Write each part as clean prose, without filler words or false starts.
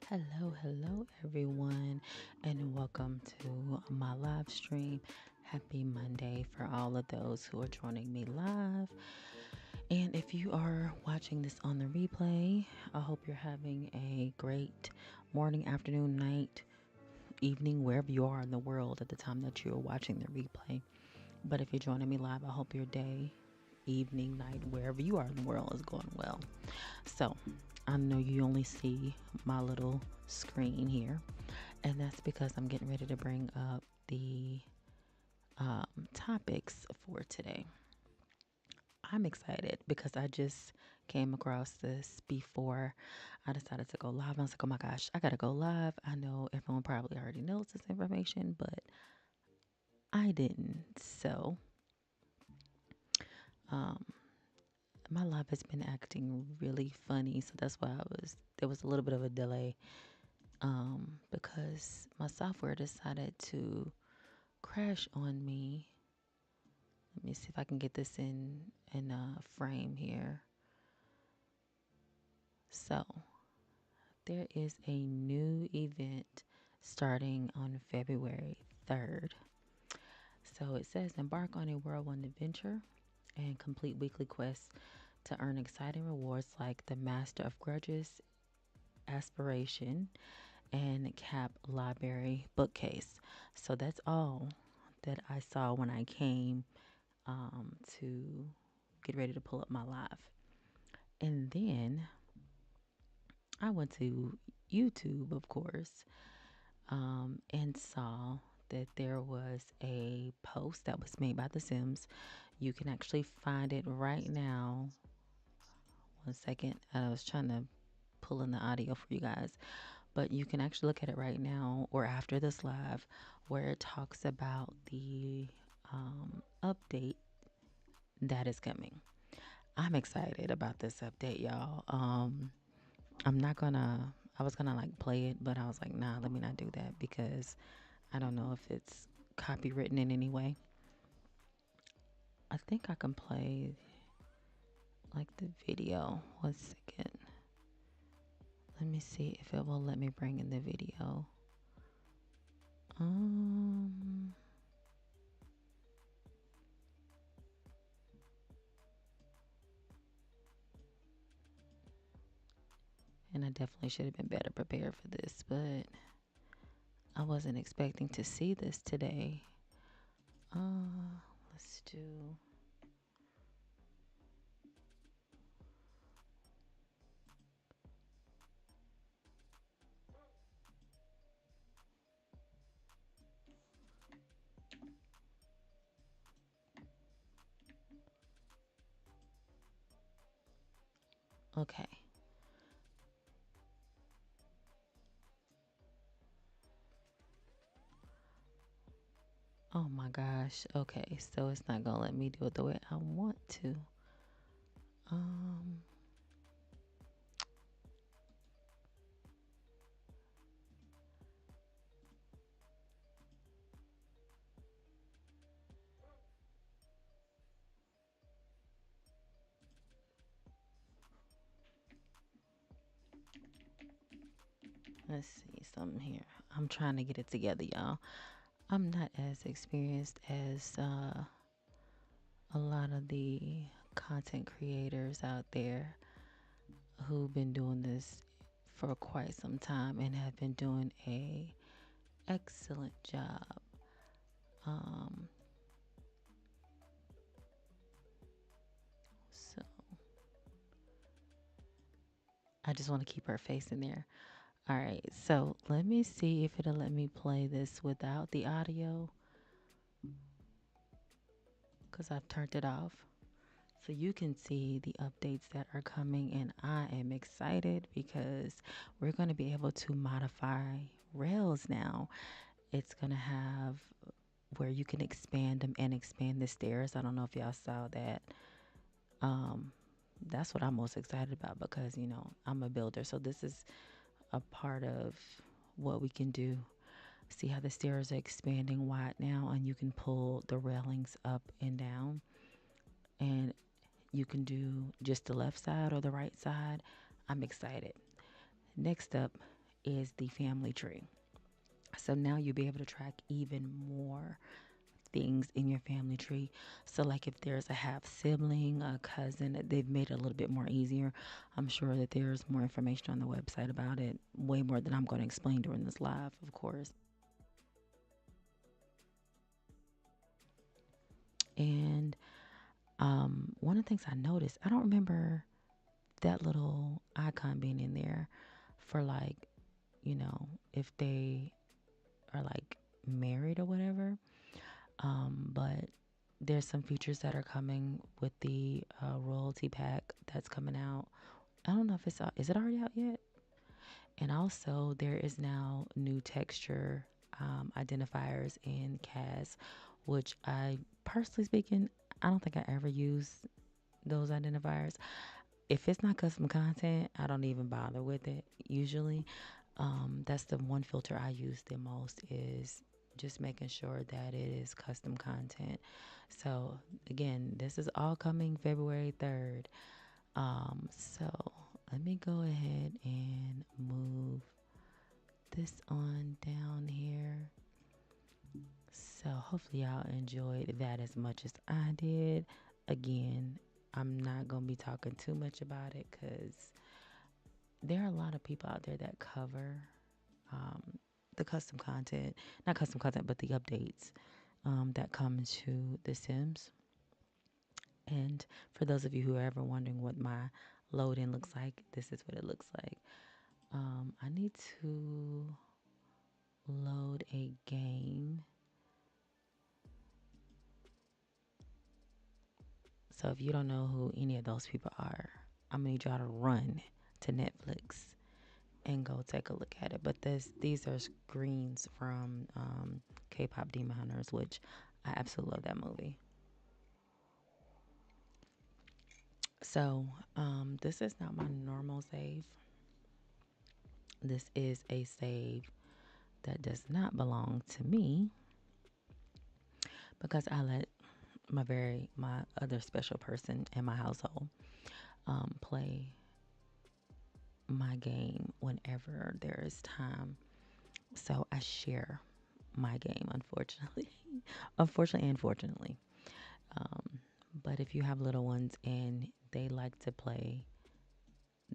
Hello, everyone, and welcome to my live stream. Happy Monday for all of those who are joining me live. And if you are watching this on the replay, I hope you're having a great morning, afternoon, night, evening, wherever you are in the world at the time that you're watching the replay. But if you're joining me live, I hope your day, evening, night, wherever you are in the world is going well. So, I know you only see my little screen here, and that's because I'm getting ready to bring up the topics for today. I'm excited because I just came across this before I decided to go live. I was like, oh my gosh, I gotta go live. I know everyone probably already knows this information, but I didn't. So, um, my live has been acting really funny, so that's why there was a little bit of a delay because my software decided to crash on me. Let me see if I can get this in a frame here. So there is a new event starting on February 3rd. So it says embark on a whirlwind adventure and complete weekly quests to earn exciting rewards like the Master of Grudges, Aspiration, and Cap Library bookcase. So that's all that I saw when I came to get ready to pull up my live. And then I went to YouTube, of course, and saw that there was a post that was made by The Sims. You can actually find it right now. One second. I was trying to pull in the audio for you guys, but you can actually look at it right now or after this live where it talks about the update that is coming. I'm excited about this update, y'all. I'm not gonna, I was gonna like play it, but I was like, nah, let me not do that because I don't know if it's copywritten in any way. I think I can play like the video. 1 second. Let me see if it will let me bring in the video. Um, and I definitely should have been better prepared for this, but I wasn't expecting to see this today. Let's do. Okay. Oh my gosh. Okay, so it's not gonna let me do it the way I want to. Um, let's see something here. I'm trying to get it together, y'all. I'm not as experienced as a lot of the content creators out there who've been doing this for quite some time and have been doing a excellent job. Um, so I just want to keep her face in there. All right, so let me see if it'll let me play this without the audio because I've turned it off. So you can see the updates that are coming, and I am excited because we're going to be able to modify rails now. It's going to have where you can expand them and expand the stairs. I don't know if y'all saw that. Um, that's what I'm most excited about because, I'm a builder. So this is a part of what we can do. See how the stairs are expanding wide now, and you can pull the railings up and down. And you can do just the left side or the right side. I'm excited. Next up is the family tree. So now you'll be able to track even more things in your family tree. So, like if there's a half sibling, a cousin, they've made it a little bit more easier. I'm sure that there's more information on the website about it, way more than I'm going to explain during this live, of course. And one of the things I noticed, I don't remember that little icon being in there for like, if they are like married or whatever. But there's some features that are coming with the royalty pack that's coming out. I don't know if it's out. Is it already out yet? And also, there is now new texture identifiers in CAS, which I, personally speaking, I don't think I ever use those identifiers. If it's not custom content, I don't even bother with it usually. That's the one filter I use the most, is just making sure that it is custom content. So again, this is all coming February 3rd. So let me go ahead and move this on down here. So hopefully y'all enjoyed that as much as I did. Again, I'm not going to be talking too much about it because there are a lot of people out there that cover um, the custom content, not custom content, but the updates that come to The Sims. And for those of you who are ever wondering what my load in looks like, this is what it looks like. I need to load a game. So if you don't know who any of those people are, I'm gonna need y'all to run to Netflix and go take a look at it. But these are screens from K-pop Demon Hunters, which I absolutely love that movie. So this is not my normal save. This is a save that does not belong to me because I let my other special person in my household play my game whenever there is time. So I share my game, unfortunately. Unfortunately and fortunately. Um, but if you have little ones and they like to play,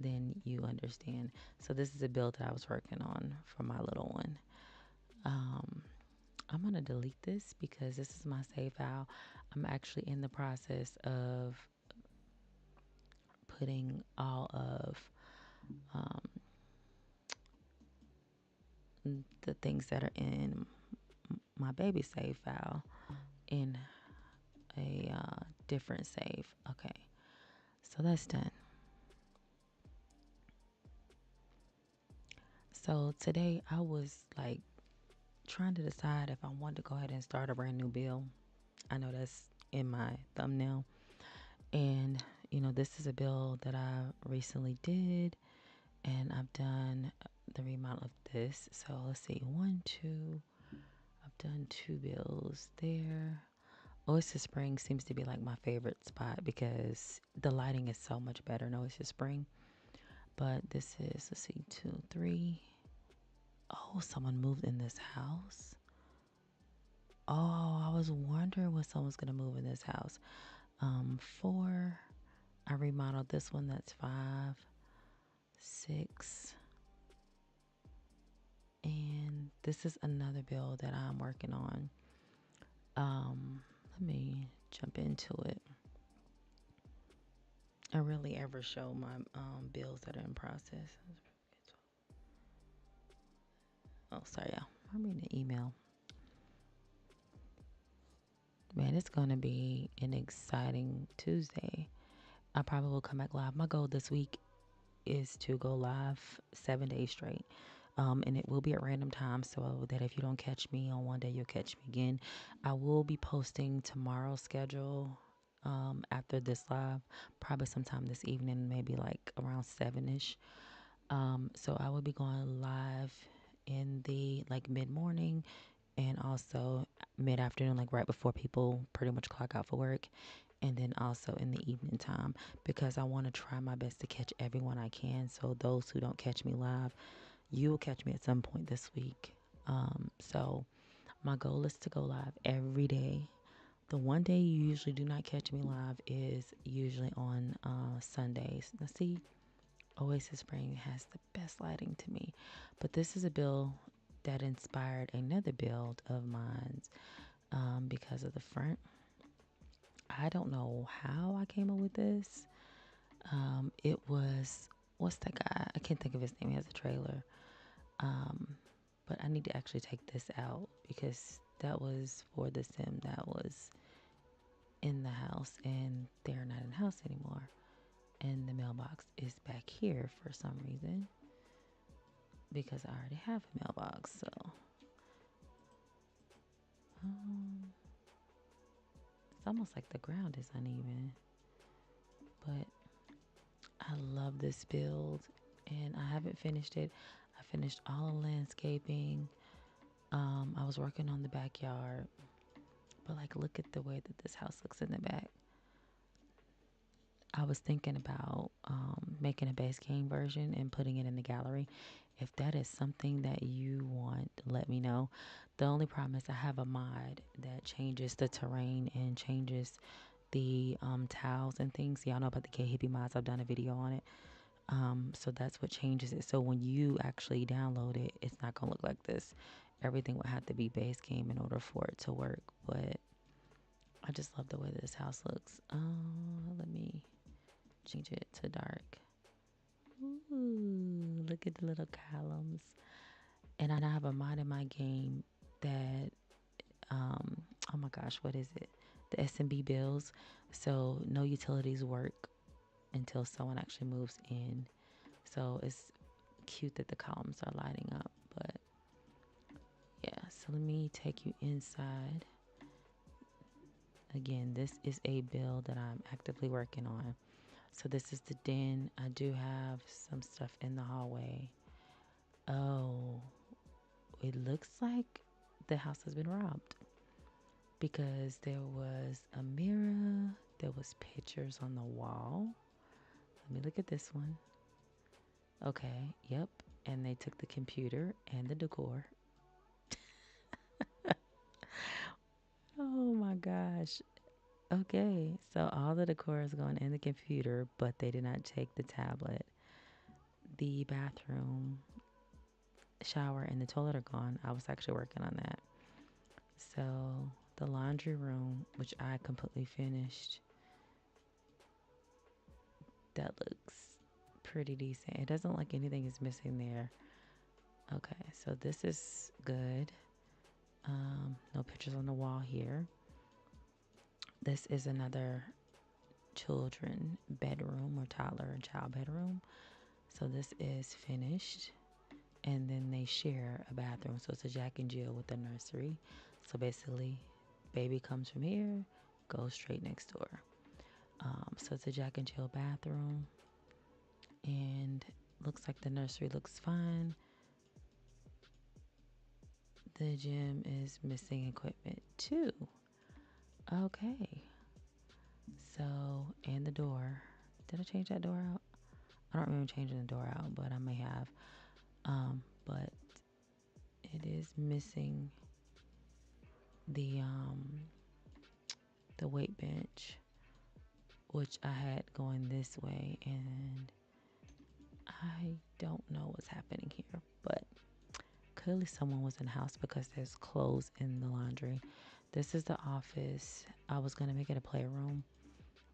then you understand. So this is a build that I was working on for my little one. Um, I'm going to delete this because this is my save file. I'm actually in the process of putting all of um, the things that are in my baby save file in a different save. Okay, so that's done. So today I was like trying to decide if I wanted to go ahead and start a brand new build. I know that's in my thumbnail. And, this is a build that I recently did. And I've done the remodel of this. So let's see. One, two. I've done two builds there. Oyster Spring seems to be like my favorite spot because the lighting is so much better in Oyster Spring. But this is, let's see, two, three. Oh, someone moved in this house. Oh, I was wondering when someone's gonna move in this house. Four. I remodeled this one. That's five, six, and this is another build that I'm working on. Let me jump into it. I rarely ever show my builds that are in process. Oh, sorry, y'all. I'm reading an email. Man, it's gonna be an exciting Tuesday. I probably will come back live. My goal this week is to go live 7 days straight. And it will be at random times so that if you don't catch me on one day, you'll catch me again. I will be posting tomorrow's schedule after this live, probably sometime this evening, maybe like around 7ish. So I will be going live in the like mid morning and also mid afternoon, like right before people pretty much clock out for work, and then also in the evening time because I want to try my best to catch everyone I can. So those who don't catch me live, you will catch me at some point this week. So my goal is to go live every day. The one day you usually do not catch me live is usually on Sundays. Now see, Oasis Spring has the best lighting to me. But this is a build that inspired another build of mine because of the front. I don't know how I came up with this. It was, what's that guy? I can't think of his name. He has a trailer. But I need to actually take this out because that was for the sim that was in the house and they're not in the house anymore. And the mailbox is back here for some reason because I already have a mailbox. So it's almost like the ground is uneven. But I love this build and I haven't finished it. I finished all the landscaping. I was working on the backyard. But like, look at the way that this house looks in the back. I was thinking about making a base game version and putting it in the gallery. If that is something that you want, let me know. The only problem is I have a mod that changes the terrain and changes the tiles and things. Y'all know about the K-Hippie mods. I've done a video on it. So that's what changes it. So when you actually download it, it's not going to look like this. Everything would have to be base game in order for it to work. But I just love the way this house looks. Let me change it to dark. Ooh, look at the little columns. And I have a mod in my game that, oh my gosh, what is it? The SMB bills. So no utilities work until someone actually moves in. So it's cute that the columns are lighting up. But yeah, so let me take you inside. Again, this is a build that I'm actively working on. So this is the den. I do have some stuff in the hallway. Oh, it looks like the house has been robbed because there was a mirror. There was pictures on the wall. Let me look at this one. Okay, yep. And they took the computer and the decor. Oh my gosh. Okay, so all the decor is going in the computer, but they did not take the tablet. The bathroom, shower, and the toilet are gone. I was actually working on that. So the laundry room, which I completely finished, that looks pretty decent. It doesn't look like anything is missing there. Okay, so this is good. No pictures on the wall here. This is another children bedroom or toddler and child bedroom. So this is finished. And then they share a bathroom. So it's a Jack and Jill with a nursery. So basically, baby comes from here, goes straight next door. So it's a Jack and Jill bathroom. And looks like the nursery looks fine. The gym is missing equipment too. Okay. So, and the door. Did I change that door out? I don't remember changing the door out, but I may have. But it is missing the weight bench, which I had going this way, and I don't know what's happening here, but clearly someone was in the house because there's clothes in the laundry. This is the office. I was going to make it a playroom,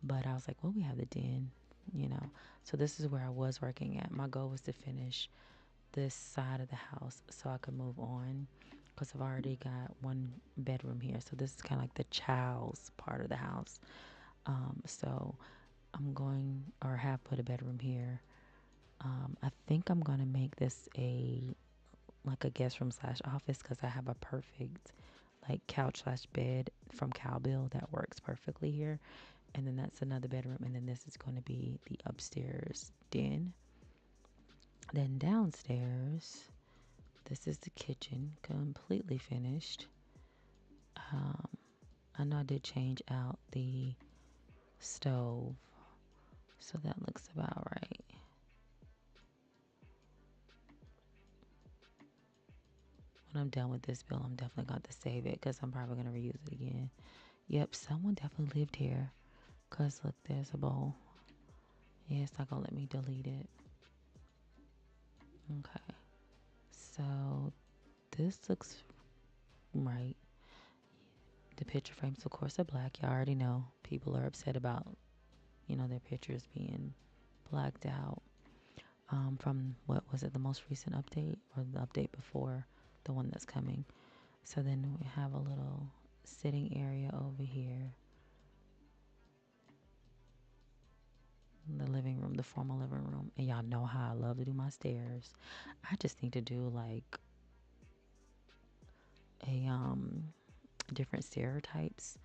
but I was like, well, we have the den, you know. So this is where I was working at. My goal was to finish this side of the house so I could move on because I've already got one bedroom here. So this is kind of like the child's part of the house. So I'm going, or have put a bedroom here. I think I'm going to make this like a guest room slash office because I have a perfect like couch slash bed from Cowbell that works perfectly here. And then that's another bedroom. And then this is going to be the upstairs den. Then downstairs, this is the kitchen, completely finished. I know I did change out the stove, so that looks about right. when I'm done with this bill, I'm definitely going to save it because I'm probably going to reuse it again. Yep, someone definitely lived here. Because look, there's a bowl. Yeah, it's not going to let me delete it. Okay. So this looks right. The picture frames, of course, are black. You already know people are upset about, their pictures being blacked out. From what was it, the most recent update or the update before the one that's coming. So then we have a little sitting area over here. The living room, the formal living room. And y'all know how I love to do my stairs. I just need to do like a different stereotypes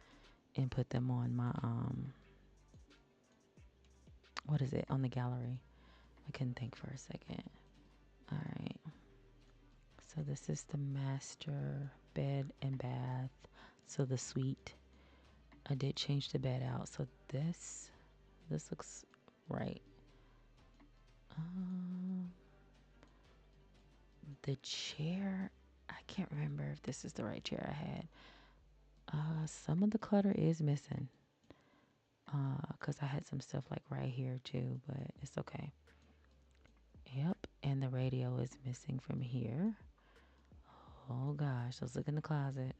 and put them on my what is it, on the gallery. I couldn't think for a second. All right. So this is the master bed and bath. So the suite. I did change the bed out. So this looks right. The chair, I can't remember if this is the right chair I had. Some of the clutter is missing. Because I had some stuff like right here too, but it's okay. Yep, and the radio is missing from here. Oh gosh, let's look in the closet.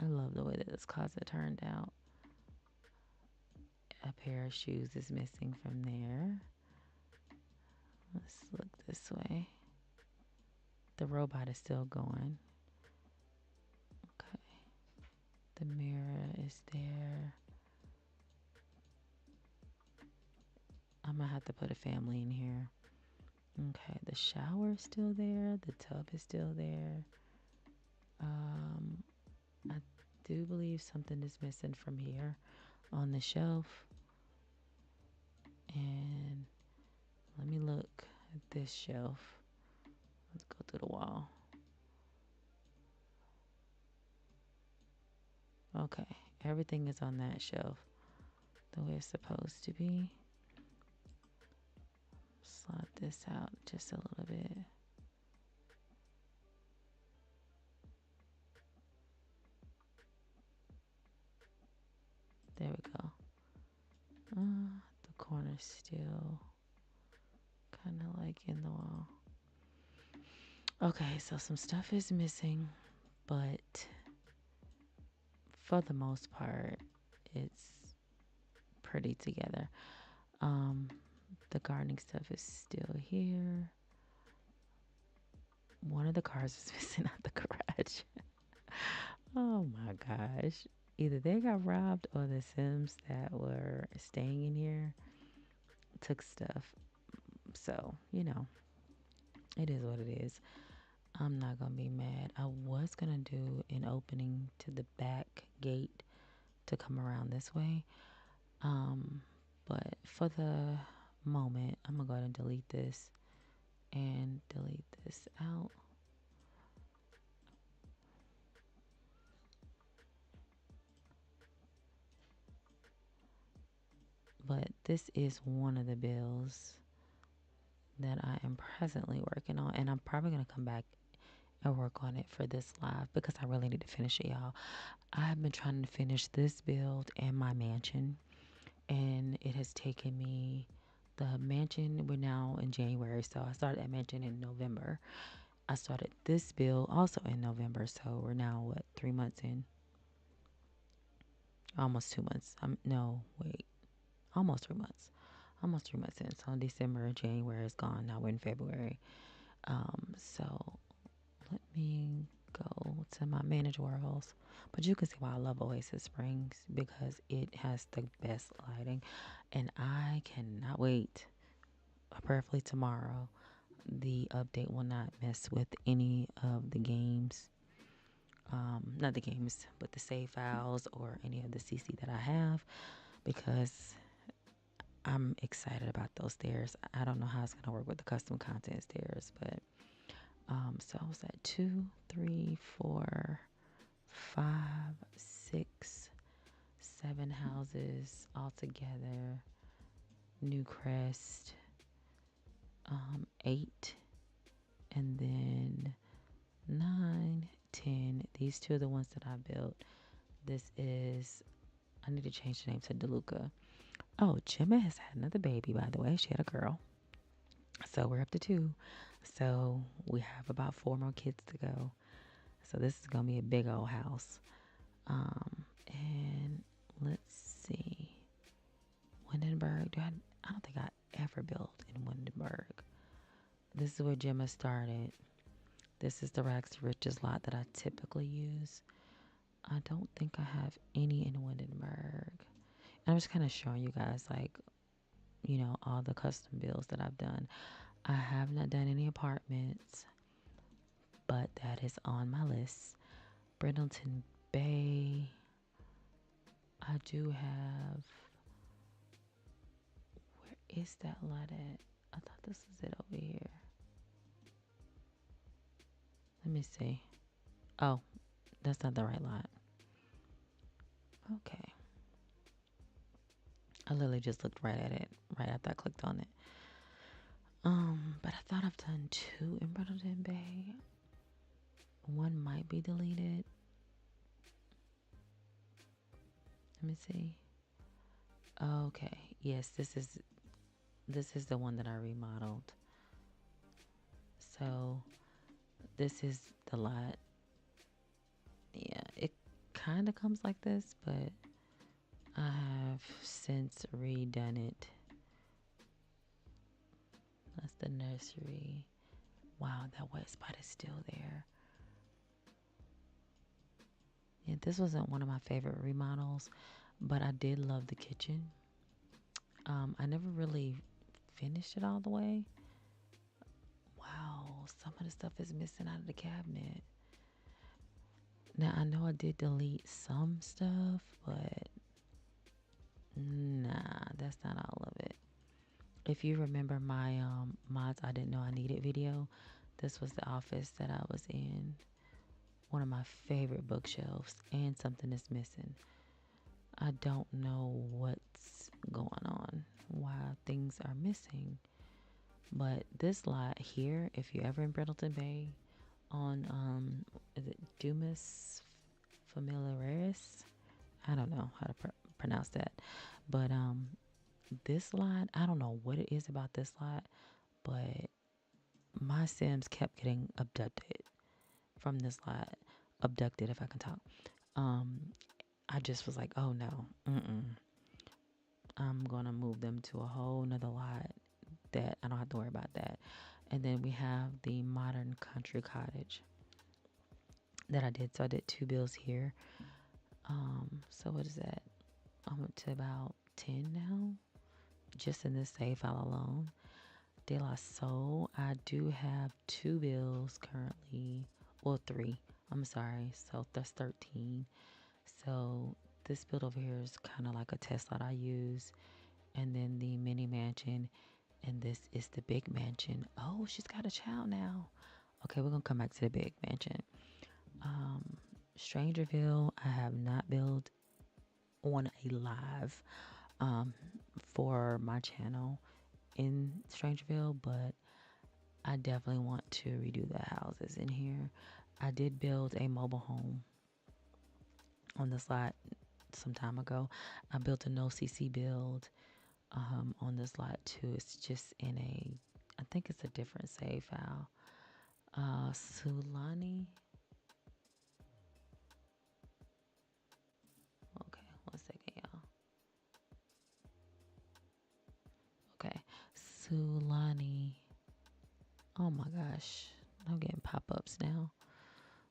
I love the way that this closet turned out. A pair of shoes is missing from there. Let's look this way. The robot is still going. Okay. The mirror is there. I'm gonna have to put a family in here. Okay, the shower is still there. The tub is still there. I do believe something is missing from here on the shelf. And let me look at this shelf. Let's go through the wall. Okay, everything is on that shelf the way it's supposed to be. Slide this out just a little bit. There we go. The corner's still kind of like in the wall. Okay, so some stuff is missing, but for the most part, it's pretty together. The gardening stuff is still here. One of the cars is missing out the garage. Oh my gosh. Either they got robbed or the Sims that were staying in here took stuff. So, it is what it is. I'm not going to be mad. I was going to do an opening to the back gate to come around this way. But for the moment, I'm going to go ahead and delete this and delete this out. But this is one of the bills that I am presently working on, and I'm probably going to come back and work on it for this live because I really need to finish it, y'all. I've been trying to finish this build and my mansion, and it has taken me. The mansion, we're now in January, so I started that mansion in November. I started this build also in November, so we're now 3 months in? Almost 2 months. No, wait, almost 3 months. Almost 3 months in. So December, January is gone. Now we're in February. So let me go to my manage worlds. But you can see why I love Oasis Springs because it has the best lighting, and I cannot wait. Prayerfully tomorrow, the update will not mess with any of the games. Not the games, but the save files or any of the CC that I have, because I'm excited about those stairs. I don't know how it's gonna work with the custom content stairs, but so I was at 2, 3, 4, 5, 6, 7 houses all together. New Crest, 8, and then 9, 10. These two are the ones that I built. This is, I need to change the name to DeLuca. Oh, Gemma has had another baby, by the way. She had a girl. So we're up to 2. So we have about 4 more kids to go. So this is going to be a big old house. And let's see. Windenburg. I don't think I ever built in Windenburg. This is where Gemma started. This is the Rags to Riches lot that I typically use. I don't think I have any in Windenburg. And I'm just kind of showing you guys, like, all the custom builds that I've done. I have not done any apartments, but that is on my list. Brindleton Bay. I do have. Where is that lot at? I thought this was it over here. Let me see. Oh, that's not the right lot. Okay. I literally just looked right at it right after I clicked on it. But I thought I've done 2 in Brindleton Bay. One might be deleted. Let me see. Okay. Yes, this is the one that I remodeled. So this is the lot. Yeah, it kind of comes like this, but I have since redone it. That's the nursery. Wow, that wet spot is still there. Yeah, this wasn't one of my favorite remodels, but I did love the kitchen. I never really finished it all the way. Wow, some of the stuff is missing out of the cabinet. Now, I know I did delete some stuff, but nah, that's not all of it. If you remember my mods I didn't know I needed video, this was the office that I was in. One of my favorite bookshelves, and something is missing. I don't know what's going on, why things are missing. But this lot here, if you're ever in Brindleton Bay on is it Dumas Familiaris? I don't know how to pronounce that. But this lot, I don't know what it is about this lot, but my Sims kept getting abducted from this lot. Abducted, if I can talk. I just was like, oh no, I'm gonna move them to a whole nother lot that I don't have to worry about that. And then we have the modern country cottage that I did. So I did 2 bills here. So what is that? I'm up to about 10 now, just in this save file alone. De La Soul, I do have 2 bills currently. Well, 3. I'm sorry. So that's 13. So this build over here is kind of like a test lot I use. And then the mini mansion. And this is the big mansion. Oh, she's got a child now. Okay, we're going to come back to the big mansion. Strangerville, I have not built on a live for my channel in Strangerville, but I definitely want to redo the houses in here. I did build a mobile home on this lot some time ago. I built a no CC build on this lot too. It's just in I think it's a different save file. Sulani. Okay, 1 second, y'all. Okay, Sulani. Oh my gosh, I'm getting pop-ups now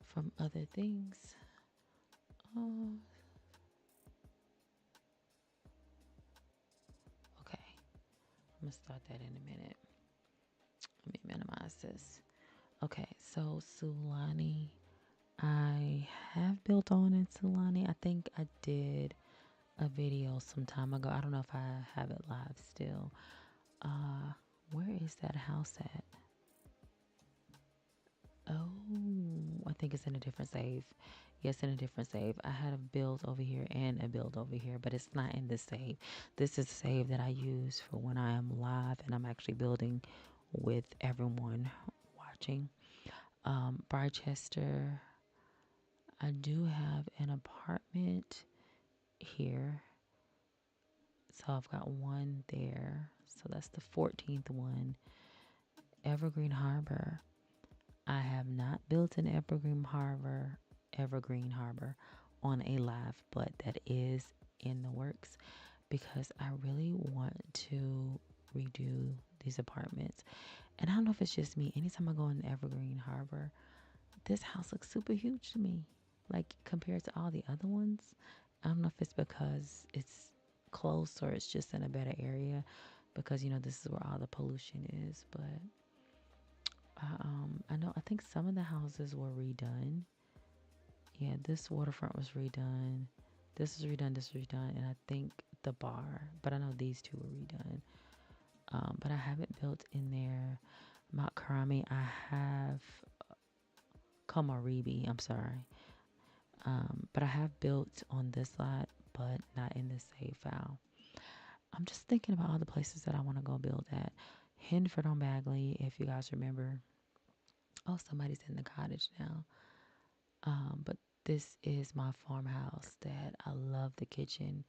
from other things. Okay, I'm gonna start that in a minute. Let me minimize this. Okay, so Sulani, I have built on in Sulani. I think I did a video some time ago. I don't know if I have it live still. Where is that house at? Oh, I think it's in a different save. Yes, in a different save. I had a build over here and a build over here, but it's not in this save. This is the save that I use for when I am live and I'm actually building with everyone watching. Barchester. I do have an apartment here. So I've got one there. So that's the 14th one. Evergreen Harbor. I have not built an Evergreen Harbor on a live, but that is in the works because I really want to redo these apartments. And I don't know if it's just me. Anytime I go in Evergreen Harbor, this house looks super huge to me. Like compared to all the other ones. I don't know if it's because it's close or it's just in a better area because this is where all the pollution is. But I know I think some of the houses were redone. Yeah, this waterfront was redone. This was redone. This was redone, and I think the bar. But I know these two were redone. But I haven't built in there. Mount Karami, I have Komaribi. I'm sorry. But I have built on this lot, but not in the save file. I'm just thinking about all the places that I want to go build at. Henford on Bagley, if you guys remember. Oh, somebody's in the cottage now. But this is my farmhouse that I love the kitchen.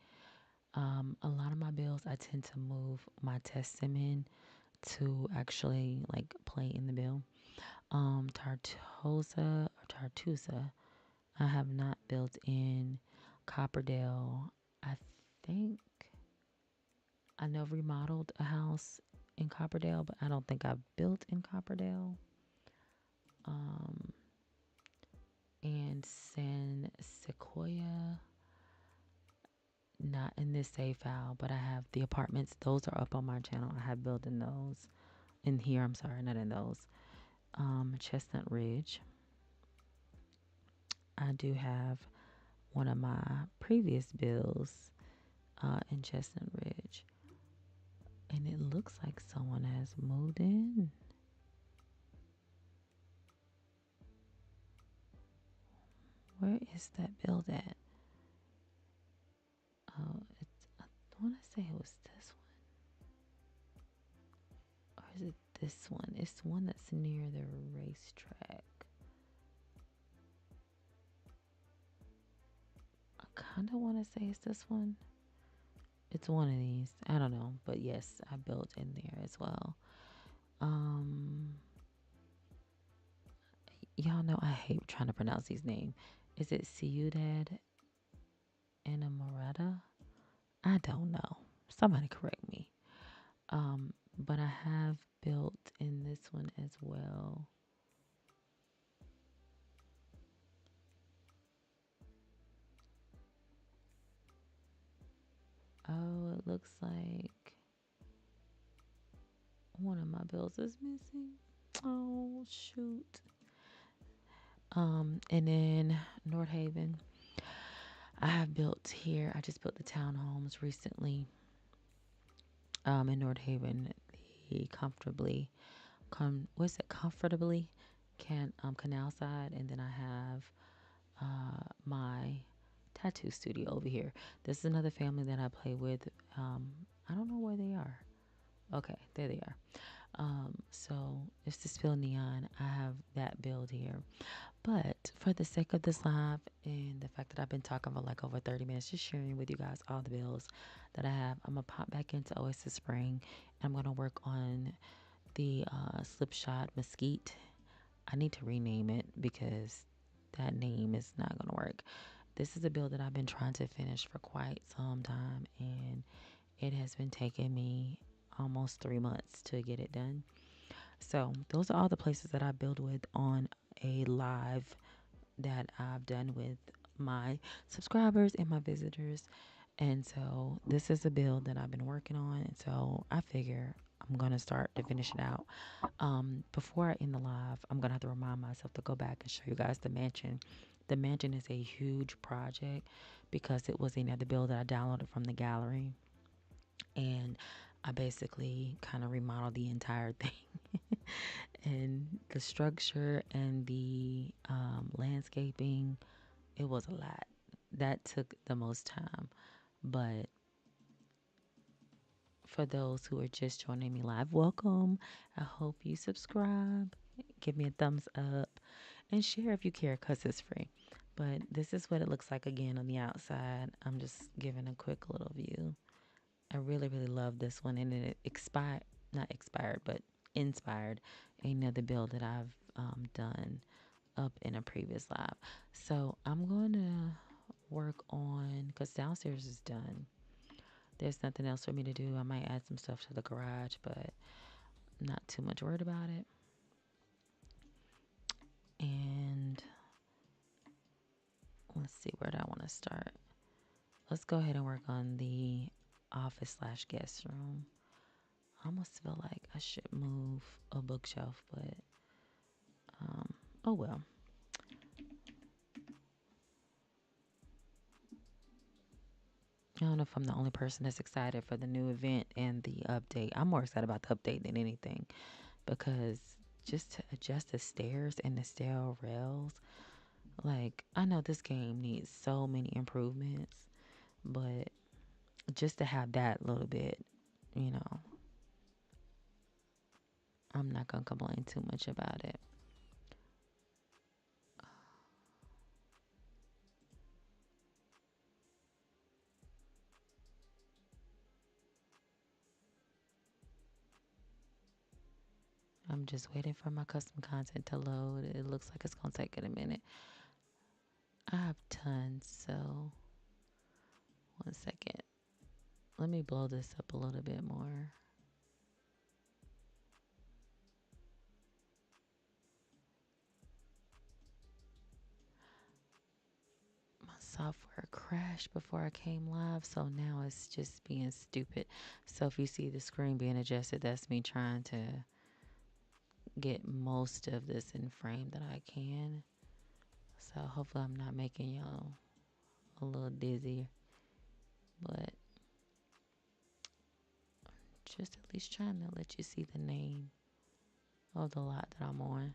A lot of my builds, I tend to move my test sim in to actually like play in the build. Tartusa, I have not built in Copperdale. I think I know remodeled a house in Copperdale, but I don't think I've built in Copperdale. Um, and San Sequoia, not in this save file, but I have the apartments. Those are up on my channel. I have built in those. In here, I'm sorry, not in those. Chestnut Ridge. I do have one of my previous builds in Chestnut Ridge. And it looks like someone has moved in. Where is that build at? Oh, I want to say it was this one. Or is it this one? It's the one that's near the racetrack. I kind of want to say it's this one. It's one of these. I don't know. But yes, I built in there as well. Y'all know I hate trying to pronounce these names. Is it Ciudad Enamorada? I don't know. Somebody correct me. But I have built in this one as well. Oh, it looks like one of my builds is missing. Oh, shoot. And then North Haven. I have built here. I just built the townhomes recently. In North Haven, the comfortably canal side, and then I have my tattoo studio over here. This is another family that I play with. I don't know where they are. Okay, there they are. So it's the Spill Neon. I have that build here. But for the sake of this live and the fact that I've been talking for like over 30 minutes, just sharing with you guys all the builds that I have, I'm going to pop back into Oasis Spring. And I'm going to work on the Slipshot Mesquite. I need to rename it because that name is not going to work. This is a build that I've been trying to finish for quite some time, and it has been taking me almost 3 months to get it done. So those are all the places that I build with on a live that I've done with my subscribers and my visitors. And so this is a build that I've been working on. And so I figure I'm going to start to finish it out. Before I end the live, I'm going to have to remind myself to go back and show you guys the mansion. The mansion is a huge project because it was another build that I downloaded from the gallery. And I basically kind of remodeled the entire thing. And the structure and the landscaping, it was a lot. That took the most time. But for those who are just joining me live, welcome. I hope you subscribe. give me a thumbs up, and share if you care because it's free. But this is what it looks like again on the outside. I'm just giving a quick little view. I really, really love this one, and it expired, not expired, but inspired another build that I've done up in a previous live. So I'm going to work on, because downstairs is done. There's nothing else for me to do. I might add some stuff to the garage, but I'm not too much worried about it. And let's see, where do I want to start? Let's go ahead and work on the office slash guest room. I almost feel like I should move a bookshelf, but oh well. I don't know if I'm the only person that's excited for the new event and the update. I'm more excited about the update than anything because just to adjust the stairs and the stair rails, like, I know this game needs so many improvements, but just to have that little bit, you know, I'm not going to complain too much about it. I'm just waiting for my custom content to load. It looks like it's going to take it a minute. I have tons, so 1 second. Let me blow this up a little bit more. My software crashed before I came live, so now it's just being stupid. So if you see the screen being adjusted, that's me trying to get most of this in frame that I can. So hopefully I'm not making y'all a little dizzy, but just at least trying to let you see the name of the lot that I'm on.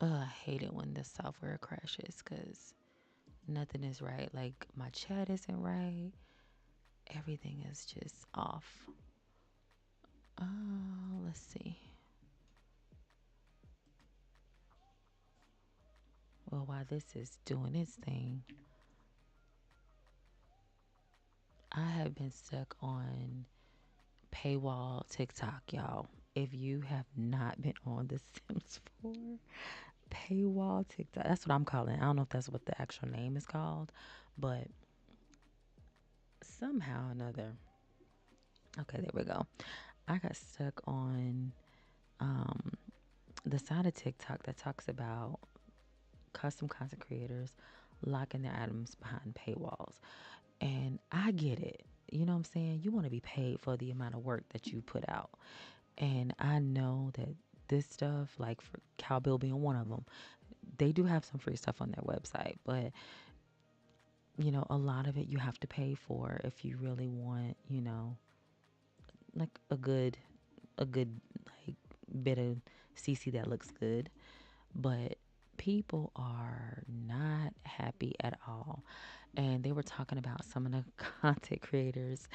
I hate it when the software crashes because nothing is right. Like, my chat isn't right. Everything is just off. Let's see. Well, while this is doing its thing, I have been stuck on paywall TikTok, y'all. If you have not been on The Sims 4, paywall TikTok, that's what I'm calling it. I don't know if that's what the actual name is called, but somehow or another. Okay, there we go. I got stuck on um, the side of TikTok that talks about custom content creators locking their items behind paywalls. And I get it. You know what I'm saying? You want to be paid for the amount of work that you put out. And I know that this stuff, like for Cowbill being one of them, they do have some free stuff on their website. But, you know, a lot of it you have to pay for if you really want, you know, like a good like bit of CC that looks good. But people are not happy at all. And they were talking about some of the content creators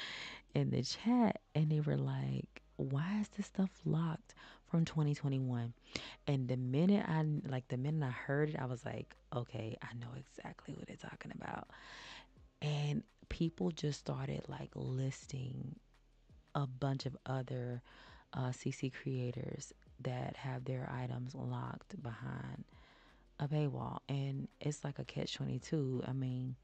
in the chat, and they were like, why is this stuff locked from 2021? And the minute I heard it, I was like, okay, I know exactly what they're talking about. And people just started like listing a bunch of other CC creators that have their items locked behind a paywall. And it's like a catch 22. I mean,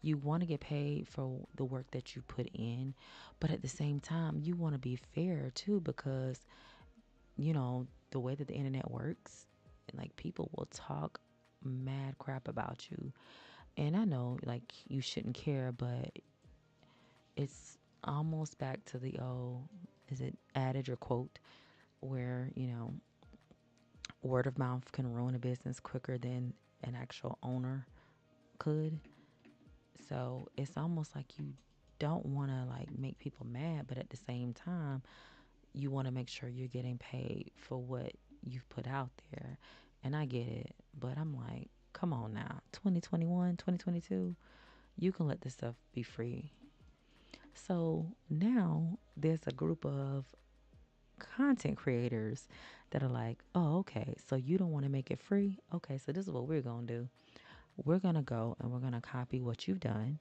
you want to get paid for the work that you put in, but at the same time, you want to be fair too, because, you know, the way that the internet works, like, people will talk mad crap about you. And I know, like, you shouldn't care, but it's almost back to the old, is it adage or quote, where, you know, word of mouth can ruin a business quicker than an actual owner could. So it's almost like you don't want to like make people mad, but at the same time, you want to make sure you're getting paid for what you've put out there. And I get it, but I'm like, come on now, 2021, 2022, you can let this stuff be free. So now there's a group of content creators that are like, oh, okay, so you don't want to make it free? Okay, so this is what we're going to do. We're going to go and we're going to copy what you've done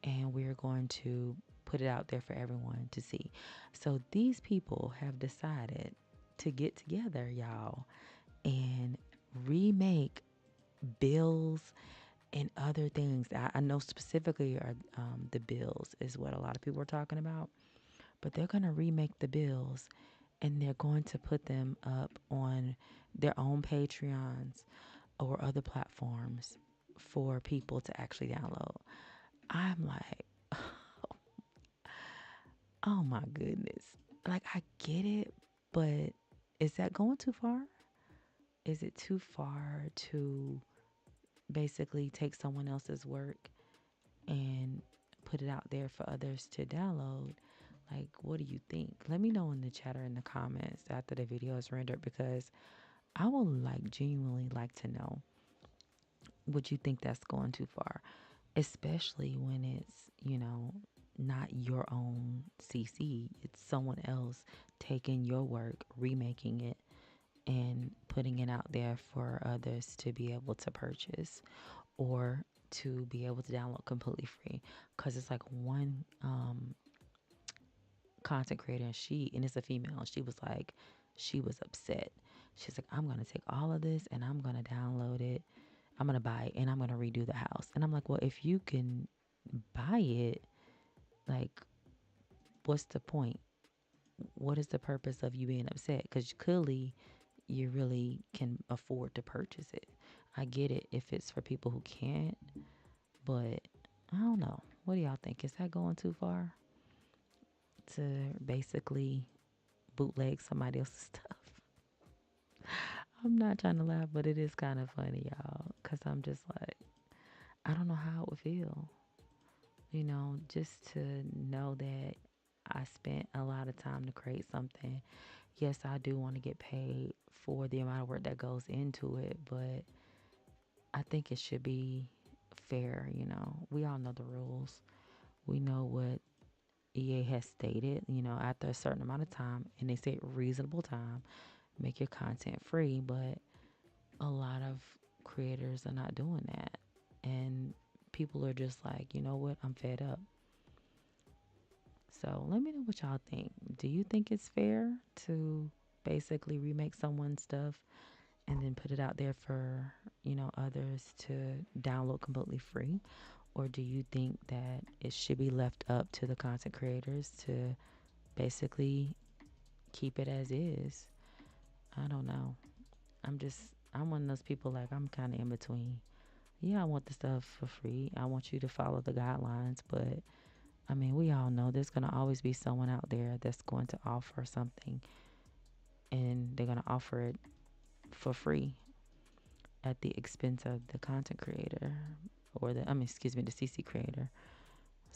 and we're going to put it out there for everyone to see. So these people have decided to get together, y'all, and remake bills and other things. I know specifically are the bills is what a lot of people are talking about, but they're going to remake the bills and they're going to put them up on their own Patreons or other platforms for people to actually download. I'm like, oh my goodness. Like, I get it, but is that going too far? Is it too far to basically take someone else's work and put it out there for others to download? Like, what do you think? Let me know in the chat or in the comments after the video is rendered, because I would like genuinely like to know, would you think that's going too far? Especially when it's, not your own CC. It's someone else taking your work, remaking it, and putting it out there for others to be able to purchase or to be able to download completely free. Because it's like one content creator, and it's a female, and she was upset. She's like, I'm going to take all of this and I'm going to download it. I'm going to buy it and I'm going to redo the house. And I'm like, well, if you can buy it, like, what's the point? What is the purpose of you being upset? Because clearly you really can afford to purchase it. I get it if it's for people who can't, but I don't know. What do y'all think? Is that going too far to basically bootleg somebody else's stuff? I'm not trying to laugh, but it is kind of funny, y'all, because I'm just like, I don't know how it would feel, just to know that I spent a lot of time to create something. Yes, I do want to get paid for the amount of work that goes into it, but I think it should be fair. We all know the rules. We know what EA has stated, after a certain amount of time, and they say reasonable time, make your content free, but a lot of creators are not doing that. And people are just like, you know what, I'm fed up. So let me know what y'all think. Do you think it's fair to basically remake someone's stuff and then put it out there for, others to download completely free? Or do you think that it should be left up to the content creators to basically keep it as is? I don't know. I'm one of those people, like, I'm kind of in between. Yeah, I want the stuff for free. I want you to follow the guidelines, but I mean, we all know there's going to always be someone out there that's going to offer something and they're going to offer it for free at the expense of the content creator or the CC creator.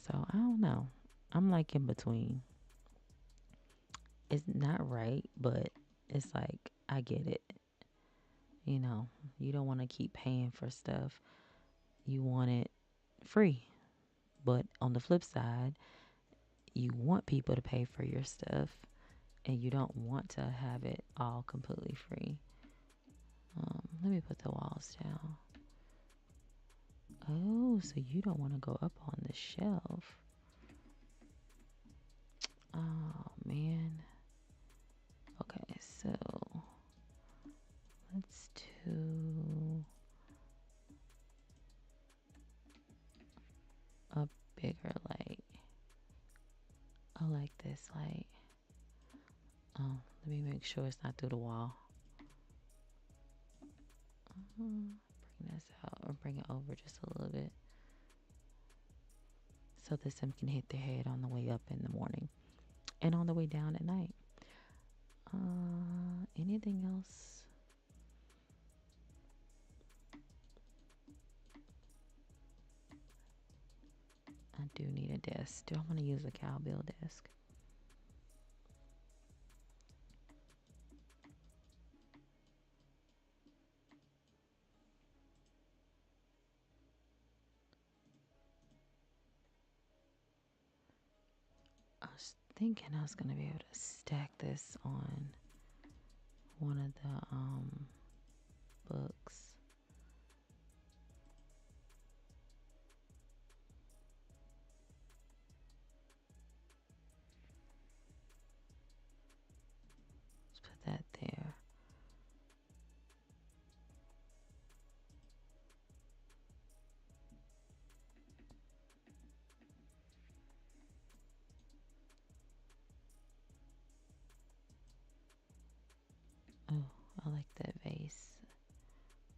So I don't know. I'm like in between. It's not right, but it's like, I get it. You don't want to keep paying for stuff. You want it free. But on the flip side, you want people to pay for your stuff and you don't want to have it all completely free. Let me put the walls down. Oh, so you don't want to go up on the shelf. Oh, man. Okay, so let's do a bigger light. I like this light. Oh, let me make sure it's not through the wall. Bring this out or bring it over just a little bit so the sim can hit their head on the way up in the morning and on the way down at night. Anything else? I do need a desk. Do I want to use a cowbell desk? thinking I was gonna be able to stack this on one of the books. Let's put that there. Oh, I like that vase.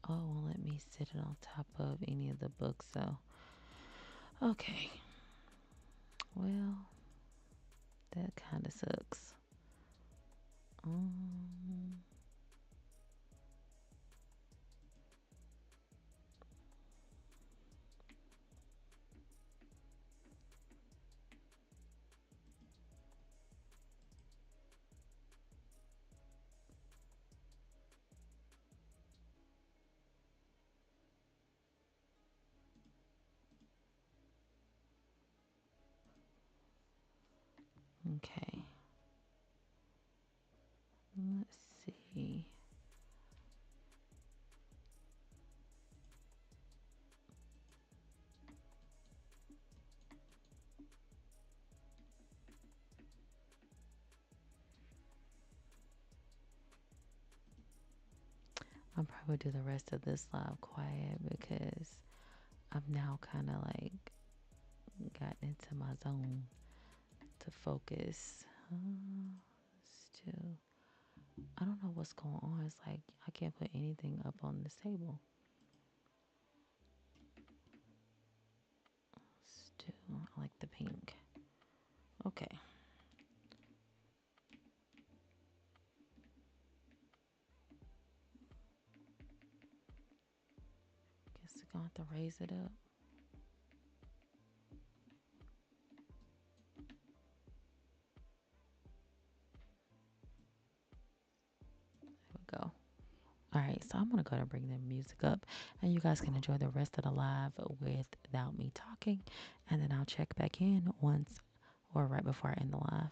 Oh, it won't let me sit it on top of any of the books, so. Okay. Well, that kind of sucks. Um, okay. Let's see. I'll probably do the rest of this live quiet because I've now kind of like gotten into my zone to focus. Still, I don't know what's going on. It's like I can't put anything up on this table. Still, I like the pink. Okay. Guess I'm going to have to raise it up. There we go. All right, so I'm going to go to bring the music up and you guys can enjoy the rest of the live without me talking. And then I'll check back in once or right before I end the live.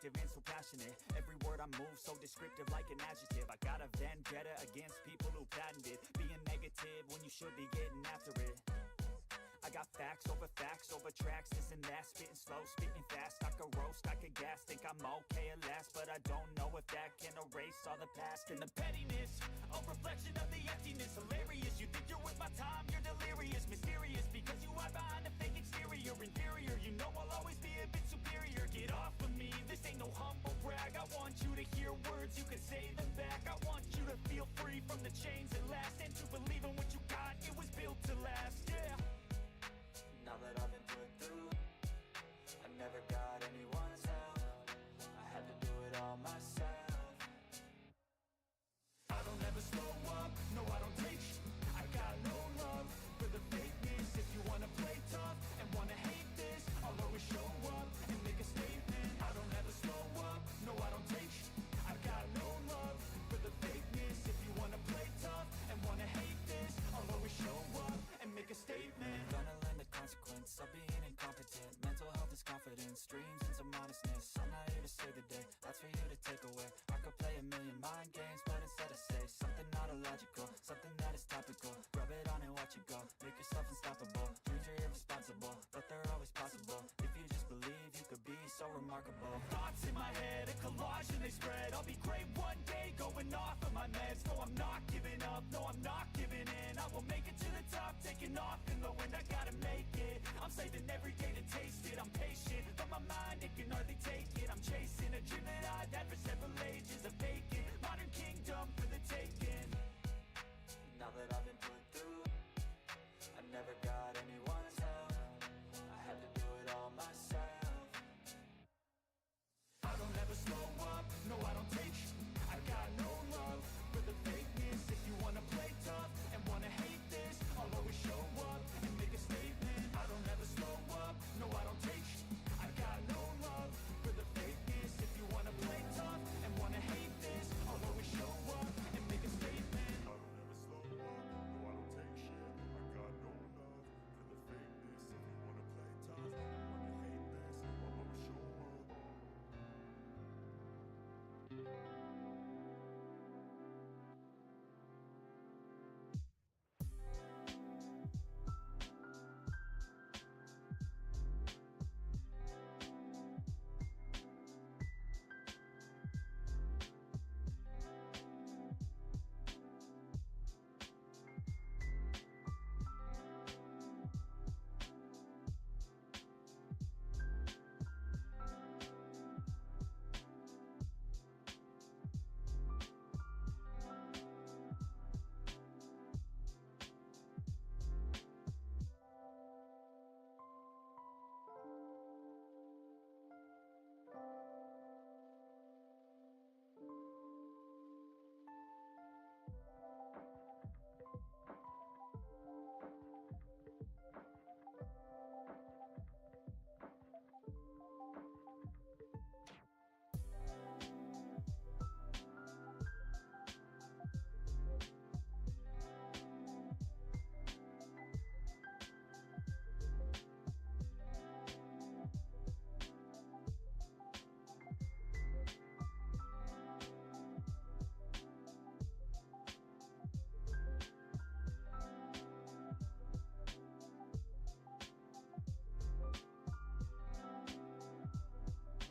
active and so passionate. Every word I move so descriptive like an adjective. I got a vendetta against people who patented being negative when you should be getting after it. I got facts over tracks, this and that, spitting slow, spitting fast. I could roast, I could gas, think I'm okay at last, but I don't know if that can erase all the past. And the pettiness, a reflection of the emptiness. Hilarious, you think you're with my time, you're delirious. Mysterious, because you hide behind a fake exterior. Inferior, you know I'll always be a bit superior. Get off of me, this ain't no humble brag. I want you to hear words, you can say them back. I want you to feel free from the chains that last, and to believe in what you got, it was built to last, yeah. Now that I've been put through, I never got anyone's help. I had to do it all myself. I don't ever slow up, no I don't take sh**. I got no love for the fakeness. If you wanna play tough and wanna hate this, I'll always show up and make a statement. I don't ever slow up, no I don't take sh**. I got no love for the fakeness. If you wanna play tough and wanna hate this, I'll always show up and make a statement. Gonna learn the consequence of being incompetent. Mental health is confidence, dreams and some modestness. I'm not here to save the day, that's for you to take away. I could play a million mind games, but instead I say something not illogical, something that is topical. Rub it on and watch it go, make yourself unstoppable. Dreams are irresponsible, but they're always possible. If you just believe, you could be so remarkable. Thoughts in my head, a collage and they spread. I'll be great one day, going off of my meds. No, I'm not giving up, no, I'm not giving in. I will make it to the top, taking off in the wind. I gotta make it, I'm saving every day to taste it. I'm patient, but my mind, it can hardly take it. I'm chasing a dream that I've had for several ages. A vacant, modern kingdom for the taking. Now that I've been put through, I never got anyone's help. I had to do it all myself. I don't ever slow up, no I don't take sh**. I got no love for the fakeness. If you wanna play tough and wanna hate this, I'll always show up and make a statement. I don't ever slow up, no I don't take sh**. I got no love for the fakeness. If you wanna play tough and wanna hate this, I'll always show up and make a statement. I don't ever slow up, no I don't take shit. I got no love for the fakeness. If you wanna play tough and wanna hate this, I'll always show up.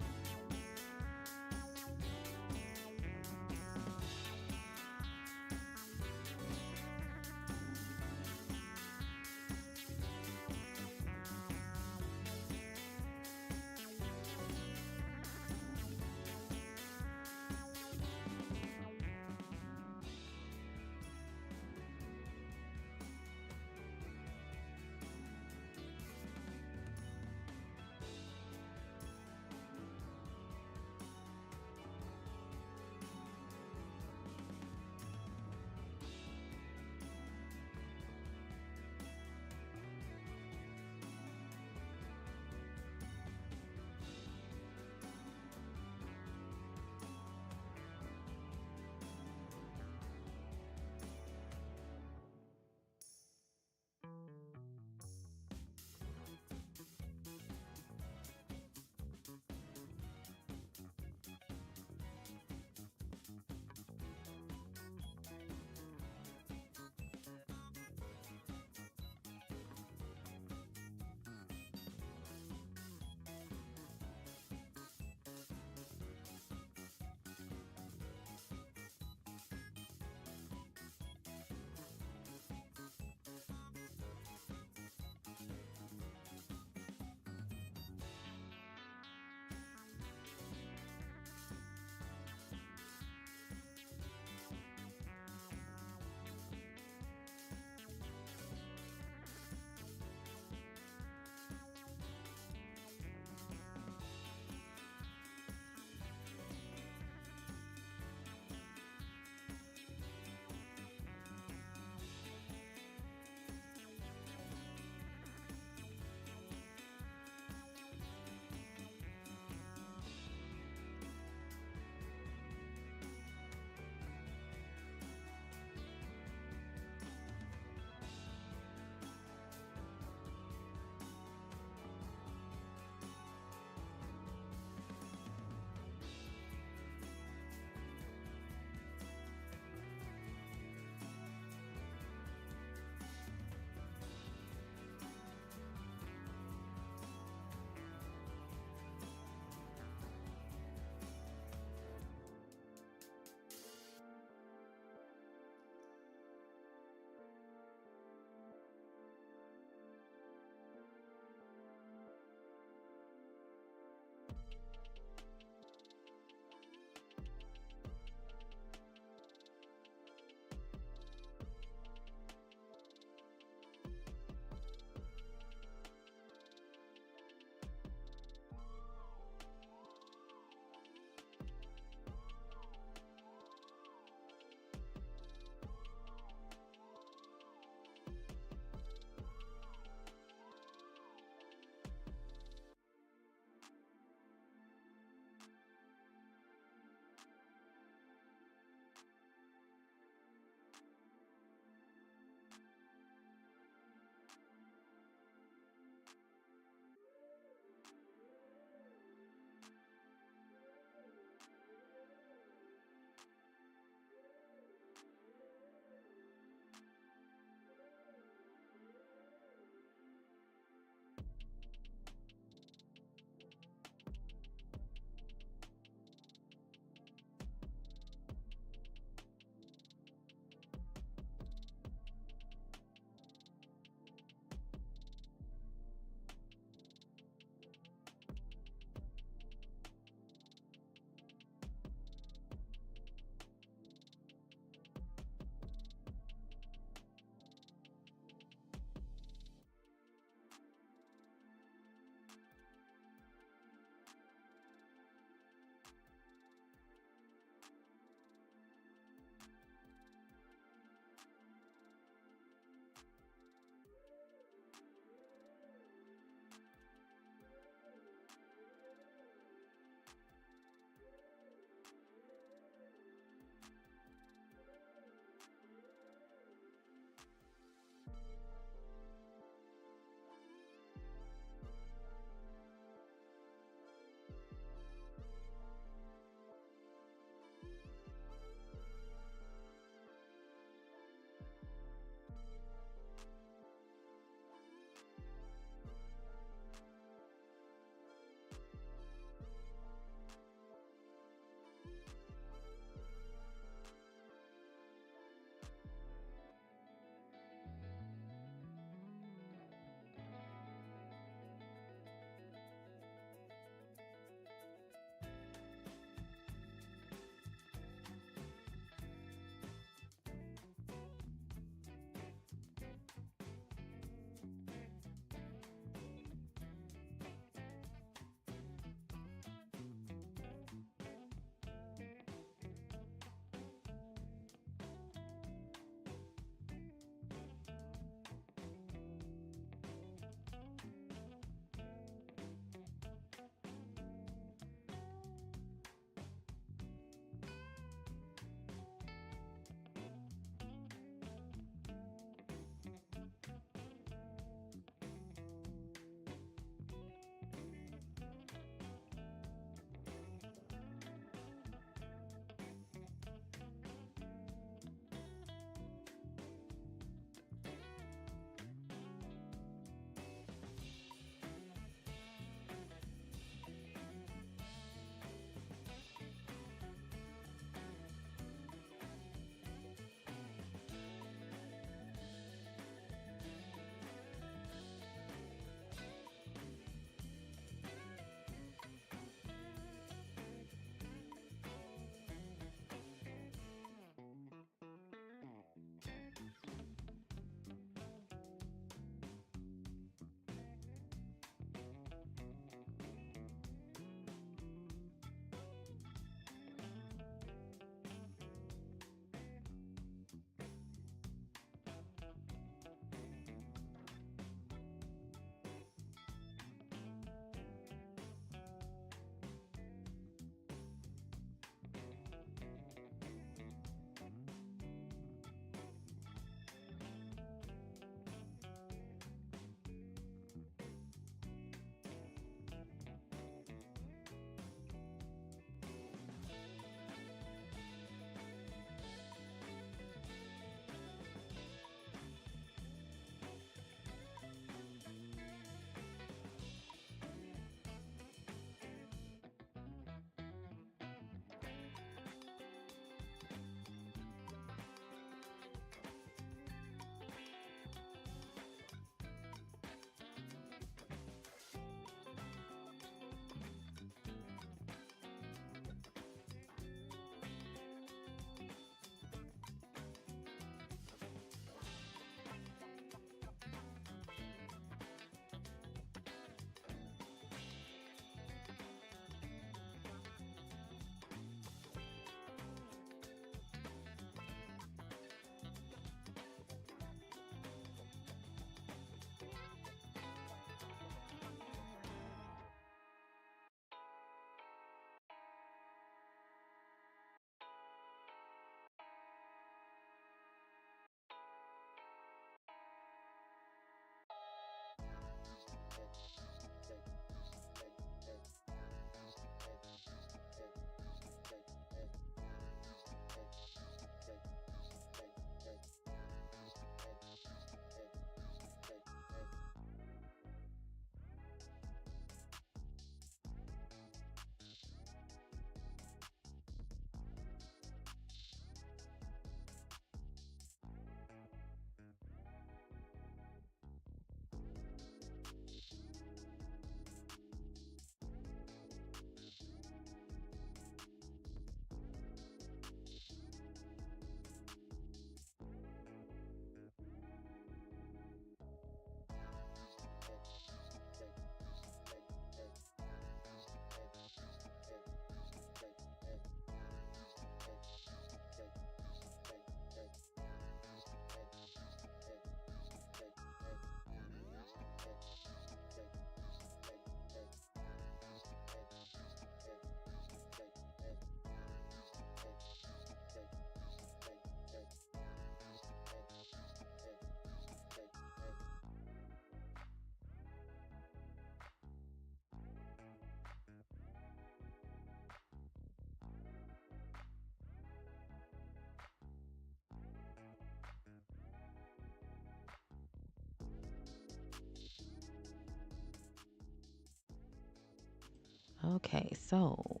Okay, so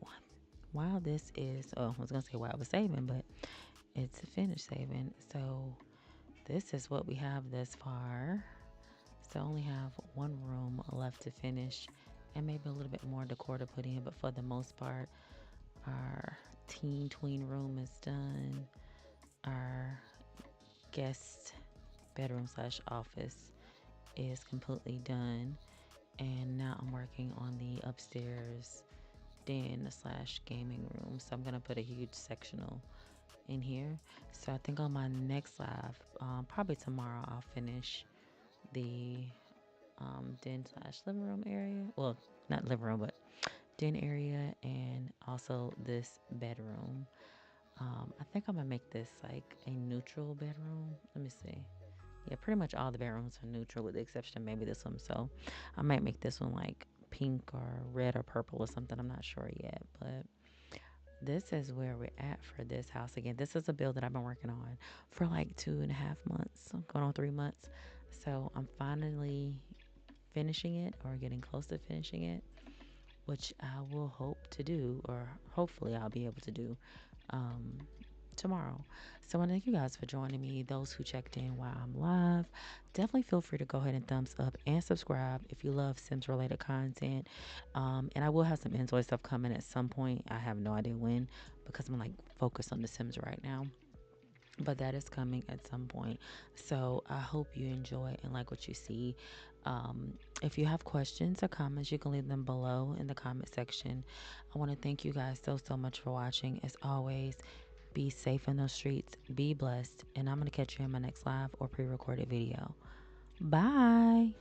while this is, oh, I was gonna say while I was saving, but it's finished saving. So this is what we have thus far. So I only have one room left to finish and maybe a little bit more decor to put in, but for the most part, our teen tween room is done. Our guest bedroom slash office is completely done. And now I'm working on the upstairs den slash gaming room. So I'm gonna put a huge sectional in here. So I think on my next live, probably tomorrow, I'll finish the den slash living room area. Well, not living room, but den area, and also this bedroom. I think I'm gonna make this like a neutral bedroom. Let me see. Yeah, pretty much all the bedrooms are neutral with the exception of maybe this one. So I might make this one like pink or red or purple or something. I'm not sure yet, but this is where we're at for this house. Again, this is a build that I've been working on for like 2.5 months, going on 3 months. So I'm finally finishing it or getting close to finishing it, which I will hope to do, or hopefully I'll be able to do um, tomorrow. So I want to thank you guys for joining me. Those who checked in while I'm live, definitely feel free to go ahead and thumbs up and subscribe if you love Sims related content. And I will have some Enjoy stuff coming at some point. I have no idea when because I'm like focused on the Sims right now. But that is coming at some point. So I hope you enjoy and like what you see. If you have questions or comments, you can leave them below in the comment section. I want to thank you guys so much for watching. As always, be safe in those streets, be blessed, and I'm going to catch you in my next live or pre recorded video. Bye.